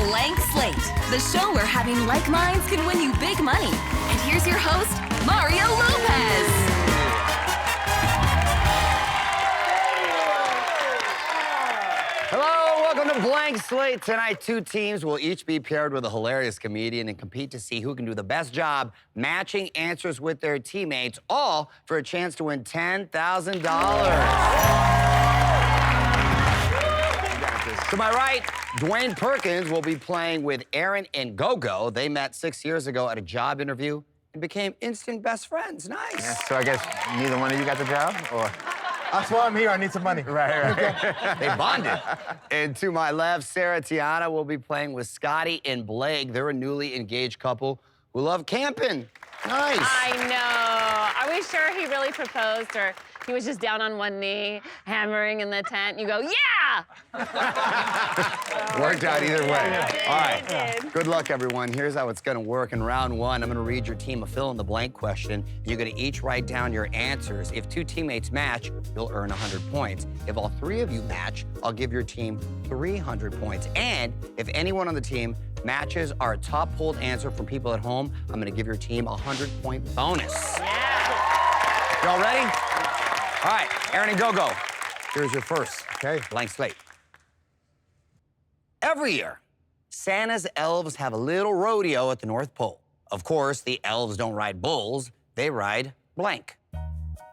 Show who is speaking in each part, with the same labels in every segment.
Speaker 1: Blank Slate, the show where having like minds can win you big money. And here's your host, Mario Lopez.
Speaker 2: Hello, welcome to Blank Slate. Tonight, two teams will each be paired with a hilarious comedian and compete to see who can do the best job matching answers with their teammates, all for a chance to win $10,000. To my right, Dwayne Perkins will be playing with Aaron and Gogo. They met 6 years ago at a job interview and became instant best friends. Nice.
Speaker 3: Yeah, so I guess neither one of you got the job, or?
Speaker 4: That's why I'm here. I need some money.
Speaker 3: Right.
Speaker 2: They bonded. And to my left, Sarah Tiana will be playing with Scotty and Blake. They're a newly engaged couple who love camping. Nice.
Speaker 5: I know. Are we sure he really proposed, or he was just down on one knee, hammering in the tent? You go, yeah!
Speaker 2: Worked out either way. All right.
Speaker 5: It did.
Speaker 2: Good luck, everyone. Here's how it's gonna work. In round one, I'm gonna read your team a fill-in-the-blank question. You're gonna each write down your answers. If two teammates match, you'll earn 100 points. If all three of you match, I'll give your team 300 points. And if anyone on the team matches our top pulled answer from people at home, I'm gonna give your team a 100-point bonus.
Speaker 5: Yeah.
Speaker 2: Y'all ready? All right, Aaron and Gogo, here's your first blank slate. Every year, Santa's elves have a little rodeo at the North Pole. Of course, the elves don't ride bulls, they ride blank.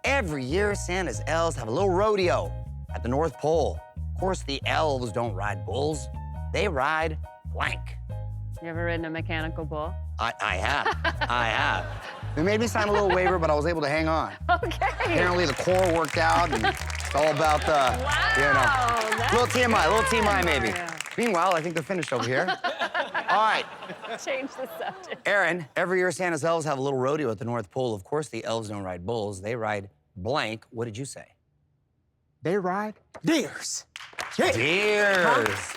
Speaker 2: Every year, Santa's elves have a little rodeo at the North Pole. Of course, the elves don't ride bulls, they ride blank.
Speaker 5: You ever ridden a mechanical bull?
Speaker 2: I have. They made me sign a little waiver, but I was able to hang on.
Speaker 5: Okay.
Speaker 2: Apparently the core worked out, and it's all about the,
Speaker 5: Wow,
Speaker 2: little TMI maybe. Meanwhile, I think they're finished over here. All right,
Speaker 5: Change the subject.
Speaker 2: Aaron, every year Santa's elves have a little rodeo at the North Pole. Of course, the elves don't ride bulls, they ride blank. What did you say?
Speaker 4: They ride deers.
Speaker 2: Deers.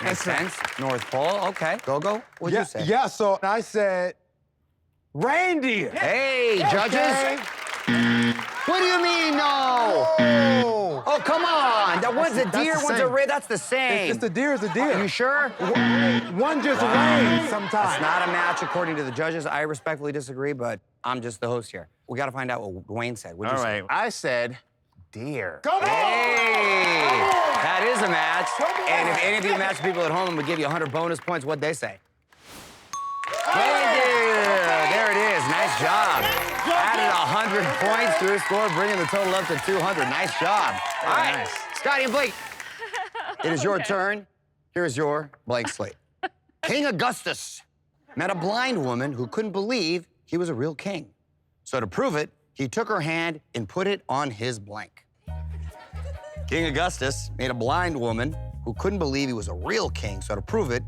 Speaker 2: Makes sense. North Pole, okay. Gogo, what'd you say?
Speaker 4: Yeah, so I said reindeer.
Speaker 2: Hey, judges. What do you mean, no? Oh, come on. That one's a deer,
Speaker 4: the
Speaker 2: one's a
Speaker 4: same.
Speaker 2: ray. That's the same.
Speaker 4: It's the deer is a deer.
Speaker 2: Are you sure?
Speaker 4: One just rains sometimes.
Speaker 2: It's not a match according to the judges. I respectfully disagree, but I'm just the host here. We got to find out what Dwayne said. What'd you
Speaker 3: All
Speaker 2: say?
Speaker 3: right, I said deer.
Speaker 4: Come on!
Speaker 2: Hey, that is a match. And if any of you match people at home, I'm gonna give you 100 bonus points. What'd they say? Reindeer. There it is. Nice job. Added 100 points to your score, bringing the total up to 200. Nice job. All right,
Speaker 3: nice.
Speaker 2: Scotty and Blake, it is your turn. Here's your blank slate. King Augustus met a blind woman who couldn't believe he was a real king. So to prove it, he took her hand and put it on his blank. King Augustus made a blind woman who couldn't believe he was a real king, so to prove it,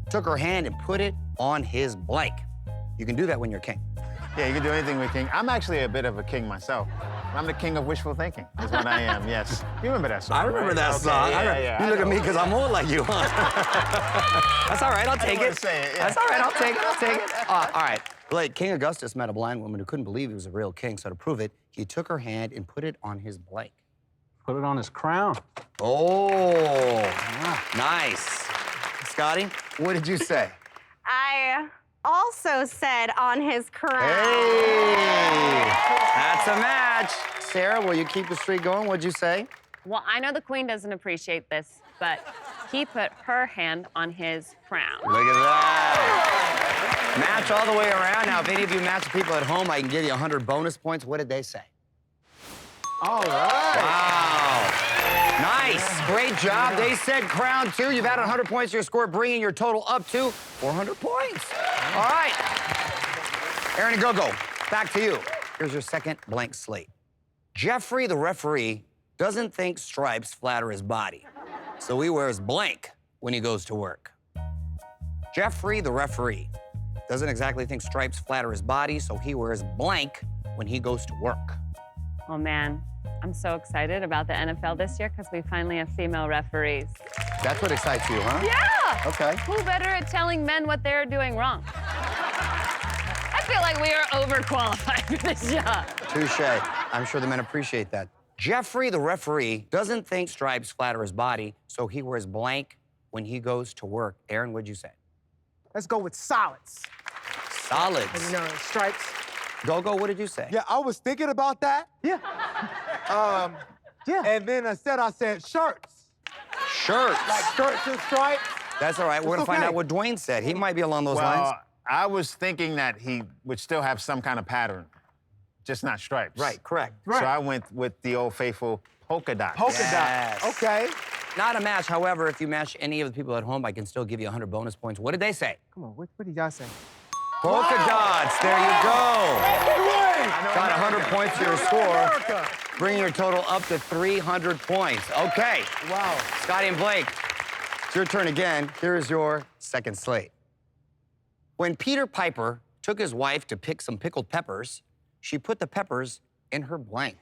Speaker 2: took her hand and put it on his blank. You can do that when you're king.
Speaker 3: Yeah, you can do anything with king. I'm actually a bit of a king myself. I'm the king of wishful thinking, is what I am, yes. You remember that song,
Speaker 2: I remember
Speaker 3: right?
Speaker 2: that
Speaker 3: Okay,
Speaker 2: song.
Speaker 3: Yeah.
Speaker 2: You look at me because I'm old like you, huh? That's all right, I'll take
Speaker 3: wanna
Speaker 2: it.
Speaker 3: say it, yeah.
Speaker 2: That's all right, I'll take it. All right, Blake, King Augustus met a blind woman who couldn't believe he was a real king, so to prove it, he took her hand and put it on his blank.
Speaker 6: Put it on his crown.
Speaker 2: Oh, nice. Scotty, what did you say?
Speaker 7: I also said on his crown.
Speaker 2: Hey, that's a match. Sarah, will you keep the streak going? What'd you say?
Speaker 5: Well, I know the queen doesn't appreciate this, but he put her hand on his crown.
Speaker 2: Look at that. Match all the way around. Now, if any of you match people at home, I can give you 100 bonus points. What did they say?
Speaker 4: All right.
Speaker 2: Wow. Nice. Great job. They said crown too. You've added 100 points to your score, bringing your total up to 400 points. All right. Aaron and Gogo, back to you. Here's your second blank slate. Jeffrey, the referee, doesn't think stripes flatter his body, so he wears blank when he goes to work. Jeffrey, the referee, doesn't exactly think stripes flatter his body, so he wears blank when he goes to work.
Speaker 5: Oh, man. I'm so excited about the NFL this year because we finally have female referees.
Speaker 2: That's what excites you, huh?
Speaker 5: Yeah!
Speaker 2: Okay.
Speaker 5: Who better at telling men what they're doing wrong? I feel like we are overqualified for this job.
Speaker 2: Touche. I'm sure the men appreciate that. Jeffrey, the referee, doesn't think stripes flatter his body, so he wears blank when he goes to work? Aaron, what'd you say?
Speaker 8: Let's go with solids.
Speaker 2: Solids.
Speaker 8: You know, stripes.
Speaker 2: Go-Go, what did you say?
Speaker 4: Yeah, I was thinking about that.
Speaker 8: Yeah. Yeah.
Speaker 4: And then instead I said shirts.
Speaker 2: Shirts.
Speaker 4: Like shirts and stripes.
Speaker 2: That's all right. We're going to find
Speaker 4: okay.
Speaker 2: out what Dwayne said. He might be along those
Speaker 3: Well,
Speaker 2: lines.
Speaker 3: I was thinking that he would still have some kind of pattern, just not stripes.
Speaker 2: Right, correct.
Speaker 3: So I went with the old faithful polka dot.
Speaker 4: Polka
Speaker 2: Yes.
Speaker 4: dot. Okay.
Speaker 2: Not a match. However, if you match any of the people at home, I can still give you 100 bonus points. What did they say?
Speaker 8: Come on, what did y'all say?
Speaker 2: Polka dots. There you go. Got 100 points to your score, bringing your total up to 300 points. Okay.
Speaker 4: Wow.
Speaker 2: Scotty and Blake, it's your turn again. Here's your second slate. When Peter Piper took his wife to pick some pickled peppers, she put the peppers in her blank.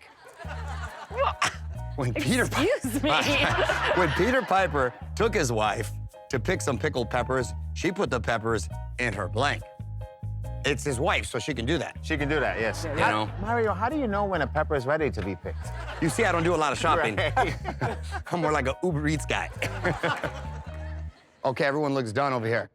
Speaker 2: When Peter
Speaker 5: Excuse me.
Speaker 2: When Peter Piper took his wife to pick some pickled peppers, she put the peppers in her blank. It's his wife, so she can do that.
Speaker 3: She can do that, yes.
Speaker 2: You know?
Speaker 3: Mario, how do you know when a pepper is ready to be picked?
Speaker 2: You see, I don't do a lot of shopping.
Speaker 3: Right.
Speaker 2: I'm more like a Uber Eats guy. Okay, everyone looks done over here.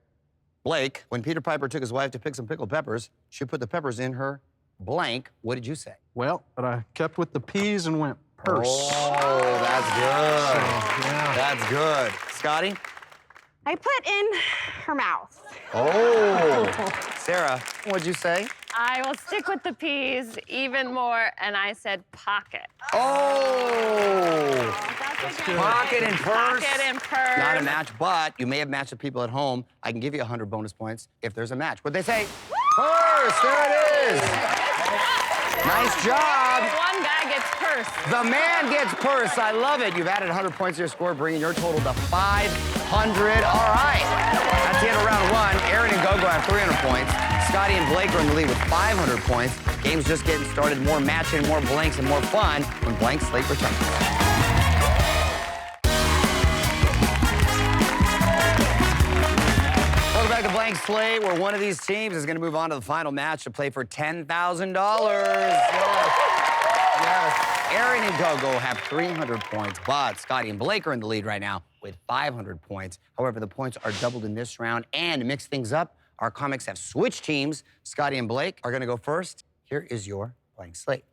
Speaker 2: Blake, when Peter Piper took his wife to pick some pickled peppers, she put the peppers in her blank. What did you say?
Speaker 6: Well, but I kept with the peas and went purse.
Speaker 2: Oh, that's good.
Speaker 6: Yeah.
Speaker 2: That's good. Scotty?
Speaker 7: I put in her mouth.
Speaker 2: Oh. Sarah, what'd you say?
Speaker 5: I will stick with the peas even more, and I said pocket.
Speaker 2: Oh.
Speaker 5: That's good.
Speaker 2: Pocket and purse.
Speaker 5: Pocket and purse.
Speaker 2: Not a match, but you may have matched the people at home. I can give you 100 bonus points if there's a match. What'd they say? Purse, there it is. Nice job.
Speaker 5: One guy gets purse.
Speaker 2: The man gets purse. I love it. You've added 100 points to your score, bringing your total to 500. All right. That's the end of round one. Aaron and Gogo have 300 points. Scotty and Blake are in the lead with 500 points. Game's just getting started. More matching, more blanks, and more fun when Blank Slate returns. Welcome back to Blank Slate, where one of these teams is going to move on to the final match to play for $10,000. Yes. Aaron and Gogo have 300 points, but Scotty and Blake are in the lead right now with 500 points. However, the points are doubled in this round, and to mix things up, our comics have switched teams. Scotty and Blake are going to go first. Here is your Blank Slate.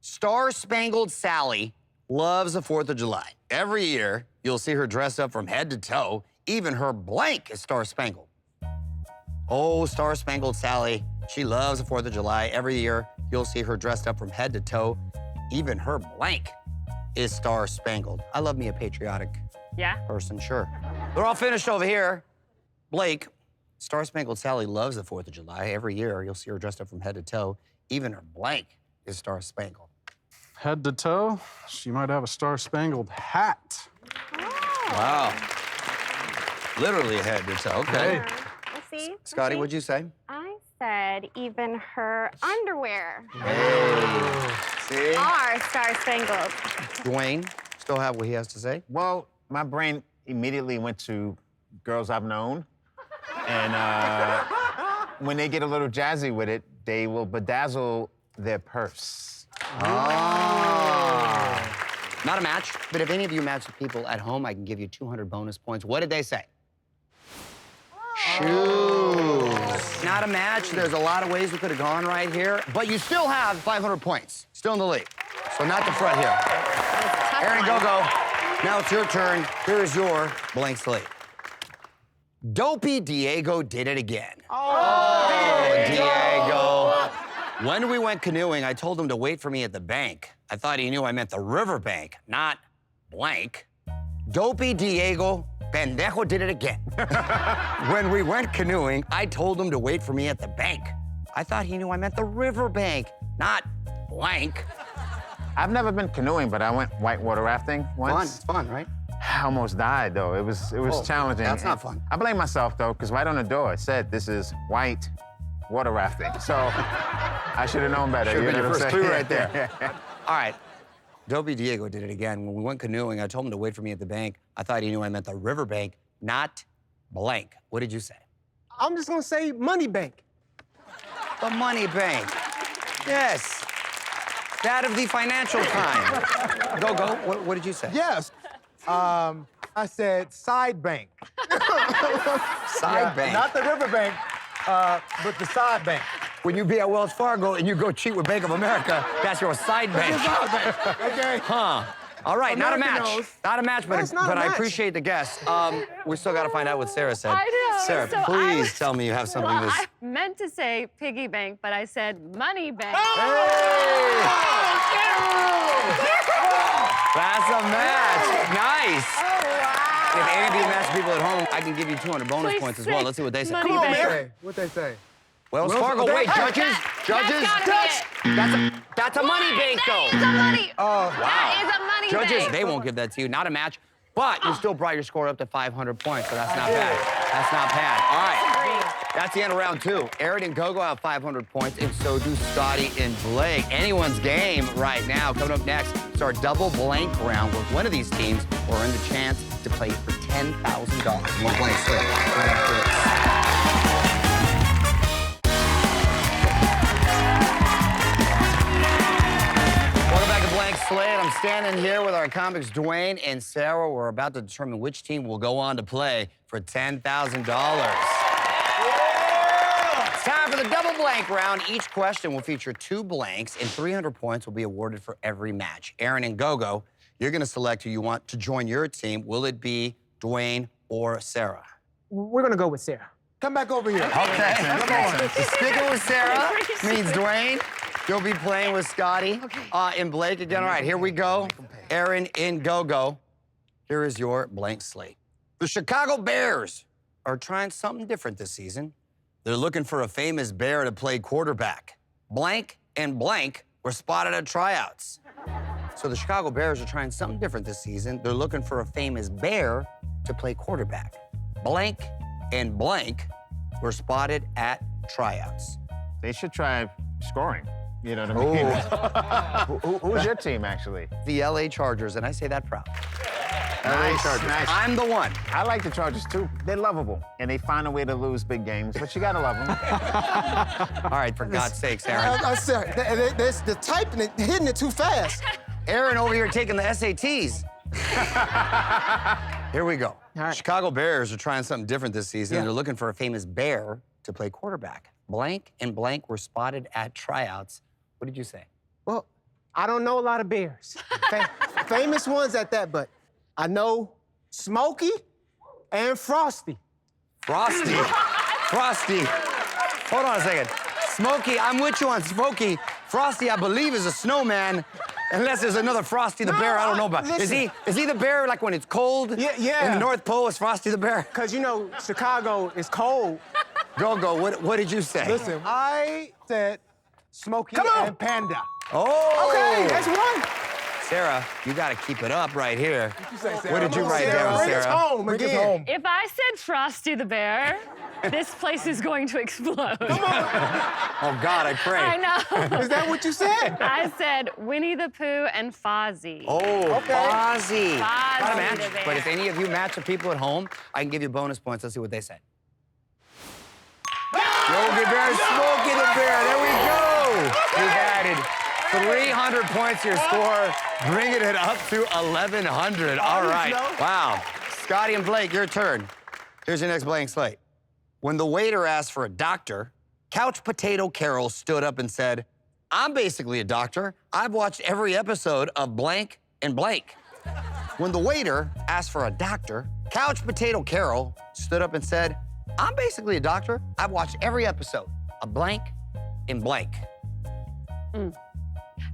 Speaker 2: Star-Spangled Sally loves the 4th of July. Every year, you'll see her dressed up from head to toe. Even her blank is star-spangled. Oh, Star-Spangled Sally, she loves the 4th of July. Every year, you'll see her dressed up from head to toe. Even her blank is star-spangled. I love me a patriotic person, sure. They're all finished over here. Blake, Star-Spangled Sally loves the 4th of July. Every year, you'll see her dressed up from head to toe. Even her blank is star-spangled.
Speaker 6: Head to toe, she might have a star-spangled hat.
Speaker 2: Wow. Literally head to toe, okay.
Speaker 6: Hey.
Speaker 7: Let's see.
Speaker 2: Scotty, what'd you say?
Speaker 7: I said even her underwear
Speaker 2: See?
Speaker 7: are star-spangled.
Speaker 2: Dwayne, still have what he has to say?
Speaker 3: Well, my brain immediately went to girls I've known. And when they get a little jazzy with it, they will bedazzle their purse.
Speaker 2: Not a match, but if any of you match the people at home, I can give you 200 bonus points. What did they say? Shoes. Not a match. There's a lot of ways we could have gone right here, but you still have 500 points. Still in the lead. So not the front here. Aaron, go. Now it's your turn. Here's your Blank Slate. Dopey Diego did it again. Oh, Diego. When we went canoeing, I told him to wait for me at the bank. I thought he knew I meant the riverbank, not blank. Dopey Diego Pendejo did it again. When we went canoeing, I told him to wait for me at the bank. I thought he knew I meant the riverbank, not blank.
Speaker 3: I've never been canoeing, but I went whitewater rafting once.
Speaker 2: It's fun, right?
Speaker 3: I almost died, though. It was challenging.
Speaker 2: That's not fun.
Speaker 3: I blame myself, though, because right on the door it said, this is white water rafting. So I should have known better.
Speaker 2: Should have been
Speaker 3: know
Speaker 2: your
Speaker 3: what I'm
Speaker 2: first clue
Speaker 3: saying?
Speaker 2: right there. All right. Dopey Diego did it again. When we went canoeing, I told him to wait for me at the bank. I thought he knew I meant the riverbank, not blank. What did you say?
Speaker 8: I'm just gonna say money bank.
Speaker 2: The money bank. Yes. That of the financial kind. Go. What did you say?
Speaker 4: Yes. I said side bank.
Speaker 2: Side bank.
Speaker 4: Not the river bank, but the side bank.
Speaker 2: When you be at Wells Fargo and you go cheat with Bank of America, that's your side bank.
Speaker 4: Okay.
Speaker 2: Huh. All right, not a
Speaker 4: American
Speaker 2: match.
Speaker 4: knows.
Speaker 2: Not a match,
Speaker 8: That's not
Speaker 2: but
Speaker 8: a
Speaker 2: I
Speaker 8: match.
Speaker 2: appreciate the guess. We still got to find out what Sarah said.
Speaker 5: I know.
Speaker 2: Sarah,
Speaker 5: So I
Speaker 2: please
Speaker 5: was-
Speaker 2: tell me you have something
Speaker 5: Well,
Speaker 2: this.
Speaker 5: I meant to say piggy bank, but I said money bank.
Speaker 2: That's a match. Nice.
Speaker 5: Oh, wow.
Speaker 2: If any of you match people at home, I can give you 200 bonus
Speaker 5: Please
Speaker 2: points as well.
Speaker 5: say
Speaker 2: Let's see what they say.
Speaker 5: money
Speaker 4: Come on,
Speaker 5: bank.
Speaker 4: man. What they say?
Speaker 2: Wells
Speaker 4: Wells-
Speaker 2: Fargo,
Speaker 4: that-
Speaker 2: wait,
Speaker 4: hey,
Speaker 2: judges? Judges?
Speaker 5: That's gotta be it.
Speaker 2: That's a money bank, though.
Speaker 5: That is a money.
Speaker 2: Wow.
Speaker 5: That is a money
Speaker 2: Judges,
Speaker 5: bank.
Speaker 2: they won't give that to you. Not a match, but you still brought your score up to 500 points, so that's not bad. That's not bad. All right. That's the end of round 2. Aaron and Gogo have 500 points, and so do Scotty and Blake. Anyone's game right now. Coming up next, it's our double blank round where one of these teams will earn the chance to play for $10,000. More Blank Slate right after this. Welcome back to Blank Slate. I'm standing here with our comics, Dwayne and Sarah. We're about to determine which team will go on to play for $10,000. It's time for the double blank round. Each question will feature 2 blanks, and 300 points will be awarded for every match. Aaron and Gogo, you're going to select who you want to join your team. Will it be Dwayne or Sarah?
Speaker 8: We're gonna go with Sarah.
Speaker 4: Come back over here.
Speaker 2: Okay. Sticking with Sarah means Dwayne. You'll be playing with Scotty and Blake again. All right, here we go. Aaron and Gogo. Here is your blank slate. The Chicago Bears are trying something different this season. They're looking for a famous bear to play quarterback. Blank and blank were spotted at tryouts. So the Chicago Bears are trying something different this season. They're looking for a famous bear to play quarterback. Blank and blank were spotted at tryouts.
Speaker 3: They should try scoring. You know what I mean? Who's your team, actually?
Speaker 2: The LA Chargers, and I say that proud.
Speaker 3: Nice,
Speaker 2: Chargers.
Speaker 3: nice.
Speaker 2: I'm the one.
Speaker 3: I like the Chargers, too. They're lovable, and they find a way to lose big games, but you gotta love them.
Speaker 2: All right, for God's sakes, Aaron.
Speaker 8: I said, there's the typing it, hitting it too fast.
Speaker 2: Aaron over here taking the SATs. Here we go.
Speaker 8: All right.
Speaker 2: Chicago Bears are trying something different this season.
Speaker 8: Yeah.
Speaker 2: They're looking for a famous bear to play quarterback. Blank and blank were spotted at tryouts. What did you say?
Speaker 8: Well, I don't know a lot of bears. Famous ones at that, but I know Smokey and Frosty.
Speaker 2: Frosty. Frosty. Hold on a second. Smokey, I'm with you on Smokey. Frosty, I believe, is a snowman. Unless there's another Frosty the Bear I don't know about.
Speaker 8: Listen.
Speaker 2: Is he the bear like when it's cold?
Speaker 8: Yeah.
Speaker 2: In the North Pole, is Frosty the Bear?
Speaker 8: Because, you know, Chicago is cold.
Speaker 2: Go. What did you say?
Speaker 4: Listen, I said Smokey
Speaker 8: Come on.
Speaker 4: and Panda.
Speaker 2: Oh!
Speaker 8: Okay, that's one.
Speaker 2: Sarah, you got to keep it up right here.
Speaker 4: You say, Sarah.
Speaker 2: What did you
Speaker 4: Come on,
Speaker 2: write
Speaker 4: Sarah.
Speaker 2: down,
Speaker 8: Bring us
Speaker 2: Sarah?
Speaker 8: home
Speaker 4: Bring us
Speaker 8: again.
Speaker 4: home.
Speaker 5: If I said Frosty the Bear, this place is going to explode.
Speaker 2: Oh, God, I pray.
Speaker 5: I know.
Speaker 8: Is that what you said?
Speaker 5: I said Winnie the Pooh and Fozzie.
Speaker 2: Oh, Fozzie. Not a
Speaker 5: Fozzie
Speaker 2: match,
Speaker 5: the Bear.
Speaker 2: but if any of you match the people at home, I can give you bonus points. Let's see what they said. Yogi Bear, Smokey the Bear. There we go. You've added 300 points to your score, bringing it up to 1,100. All right. Wow. Scotty and Blake, your turn. Here's your next blank slate. When the waiter asked for a doctor, Couch Potato Carol stood up and said, I'm basically a doctor. I've watched every episode of blank and blank. When the waiter asked for a doctor, Couch Potato Carol stood up and said, I'm basically a doctor. I've watched every episode of blank and blank.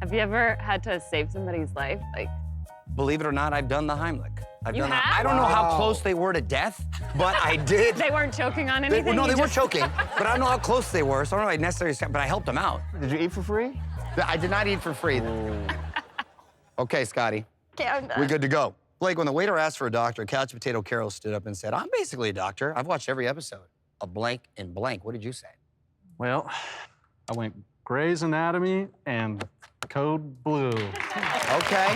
Speaker 5: Have you ever had to save somebody's life? Like,
Speaker 2: Believe it or not, I've done the Heimlich. I've
Speaker 5: You
Speaker 2: done that.
Speaker 5: have?
Speaker 2: I don't know how close they were to death, but I did.
Speaker 5: they weren't choking on anything?
Speaker 2: No,
Speaker 5: You
Speaker 2: they weren't
Speaker 5: just-
Speaker 2: choking, but I don't know how close they were, so I don't know if I necessarily, but I helped them out.
Speaker 3: Did you eat for free?
Speaker 2: I did not eat for free. Okay, Scotty,
Speaker 7: Okay, I'm done.
Speaker 2: we good to go. Blake, when the waiter asked for a doctor, Couch Potato Carol stood up and said, I'm basically a doctor. I've watched every episode of blank and blank. What did you say?
Speaker 6: Well, I went Grey's Anatomy and Code Blue.
Speaker 2: Okay.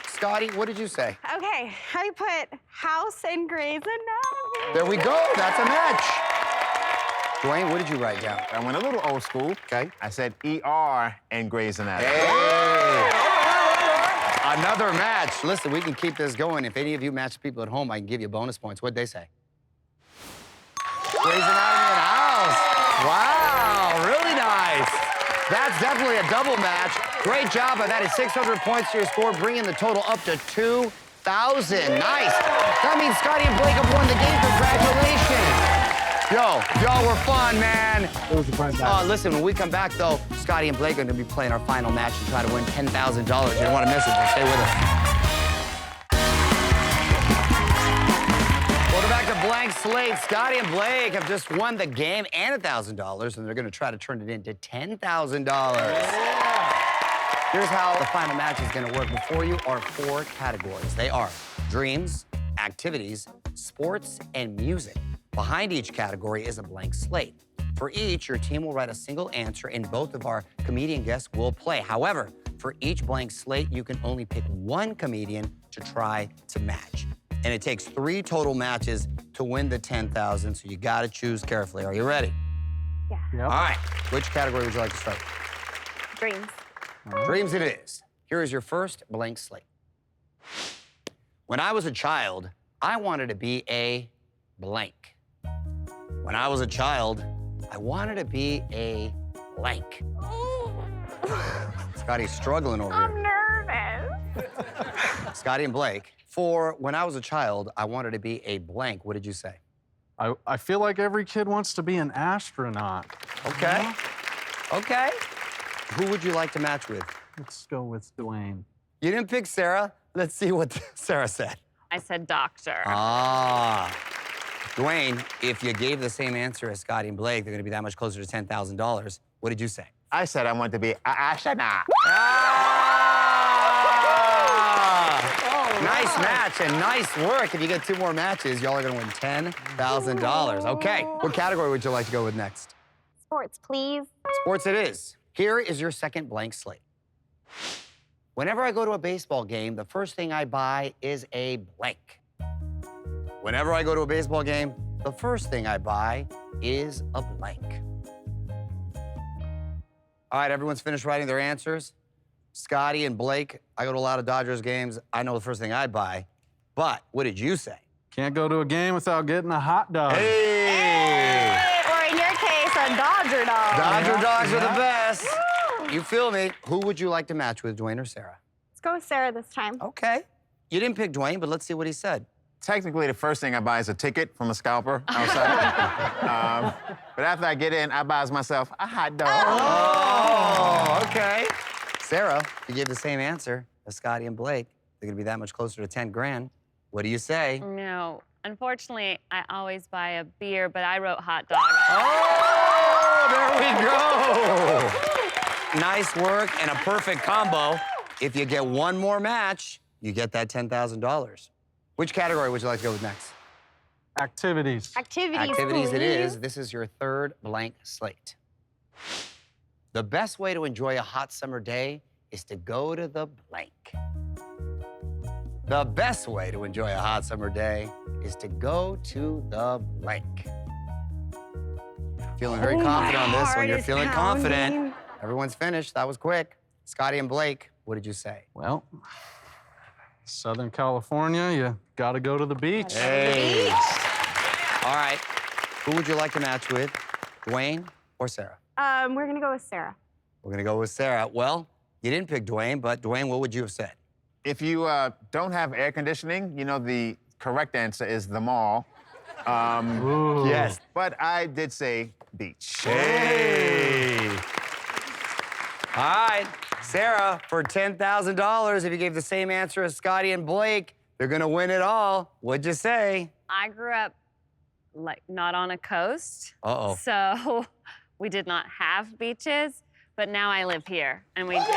Speaker 2: Scotty, what did you say?
Speaker 7: Okay, I put House and Grey's Anatomy.
Speaker 2: There we go. That's a match. Dwayne, what did you write down?
Speaker 3: I went a little old school.
Speaker 2: Okay.
Speaker 3: I said ER and Grey's Anatomy.
Speaker 2: Hey. Another match. Listen, we can keep this going. If any of you match people at home, I can give you bonus points. What'd they say? Grey's Anatomy in the house. Wow, really nice. That's definitely a double match. Great job. I've added 600 points to your score, bringing the total up to 2,000. Nice. That means Scotty and Blake have won the game. Congratulations. Yo, y'all were fun, man.
Speaker 4: It was a fun time.
Speaker 2: Listen, when we come back, though, Scotty and Blake are going to be playing our final match and try to win $10,000. You don't want to miss it, so stay with us. Welcome back to Blank Slate. Scotty and Blake have just won the game and $1,000, and they're going to try to turn it into $10,000. Here's how the final match is going to work. Before you are 4 categories. They are dreams, activities, sports, and music. Behind each category is a blank slate. For each, your team will write a single answer, and both of our comedian guests will play. However, for each blank slate, you can only pick one comedian to try to match. And it takes 3 total matches to win the 10,000, so you gotta choose carefully. Are you ready?
Speaker 7: Yeah.
Speaker 6: Yep.
Speaker 2: All right, which category would you like to start?
Speaker 7: Dreams.
Speaker 2: Dreams it is. Here is your first blank slate. When I was a child, I wanted to be a blank. When I was a child, I wanted to be a blank. Scotty's struggling over here.
Speaker 7: I'm nervous.
Speaker 2: Scotty and Blake, for when I was a child, I wanted to be a blank. What did you say?
Speaker 6: I feel like every kid wants to be an astronaut.
Speaker 2: Okay. Okay. Who would you like to match with?
Speaker 6: Let's go with Dwayne.
Speaker 2: You didn't pick Sarah. Let's see what Sarah said.
Speaker 5: I said doctor.
Speaker 2: Ah. Dwayne, if you gave the same answer as Scotty and Blake, they're going to be that much closer to $10,000. What did you say?
Speaker 3: I said I wanted to be an astronaut.
Speaker 2: Nice match and nice work. If you get 2 more matches, y'all are going to win $10,000. Okay, what category would you like to go with next?
Speaker 7: Sports, please.
Speaker 2: Sports it is. Here is your second blank slate. Whenever I go to a baseball game, the first thing I buy is a blank. Whenever I go to a baseball game, the first thing I buy is a blank. All right, everyone's finished writing their answers. Scotty and Blake, I go to a lot of Dodgers games. I know the first thing I'd buy. But what did you say?
Speaker 6: Can't go to a game without getting a hot dog.
Speaker 2: Hey!
Speaker 7: Or in your case, a Dodger dog.
Speaker 2: Dodger dogs are the best. You feel me? Who would you like to match with, Dwayne or Sarah?
Speaker 7: Let's go with Sarah this time.
Speaker 2: Okay. You didn't pick Dwayne, but let's see what he said.
Speaker 3: Technically, the first thing I buy is a ticket from a scalper outside. But after I get in, I buy myself a hot dog.
Speaker 2: Oh, okay. Sarah, you gave the same answer as Scotty and Blake. They're gonna be that much closer to 10 grand. What do you say?
Speaker 5: No. Unfortunately, I always buy a beer, but I wrote hot dog.
Speaker 2: Oh, there we go. Nice work and a perfect combo. If you get one more match, you get that $10,000. Which category would you like to go with next?
Speaker 6: Activities.
Speaker 7: Activities,
Speaker 2: it
Speaker 7: please.
Speaker 2: is. This is your third blank slate. The best way to enjoy a hot summer day is to go to the blank. The best way to enjoy a hot summer day is to go to the blank. Feeling very confident on this one. You're feeling confident. Everyone's finished. That was quick. Scotty and Blake, what did you say?
Speaker 6: Well, Southern California, you gotta go to the beach.
Speaker 2: Hey. All right. Who would you like to match with, Dwayne or Sarah?
Speaker 7: We're gonna go with Sarah.
Speaker 2: We're gonna go with Sarah. Well, you didn't pick Dwayne, but Dwayne, what would you have said?
Speaker 3: If you don't have air conditioning, you know the correct answer is the mall.
Speaker 6: Ooh.
Speaker 2: Yes.
Speaker 3: But I did say beach.
Speaker 2: Hey. All right, Sarah, for $10,000, if you gave the same answer as Scotty and Blake, they're gonna win it all. What'd you say?
Speaker 5: I grew up like not on a coast.
Speaker 2: Uh-oh.
Speaker 5: So we did not have beaches, but now I live here and we do.
Speaker 2: Hey,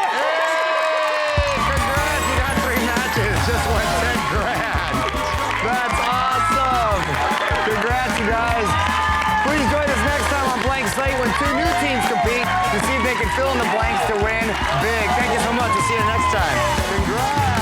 Speaker 2: congrats, you got 3 matches, just won 10 grand. That's awesome. Congrats, you guys. Please join us next time on Blank Slate when 2 new teams compete to see if they can fill in the blanks to win big. Thank you so much. We'll see you next time. Congrats.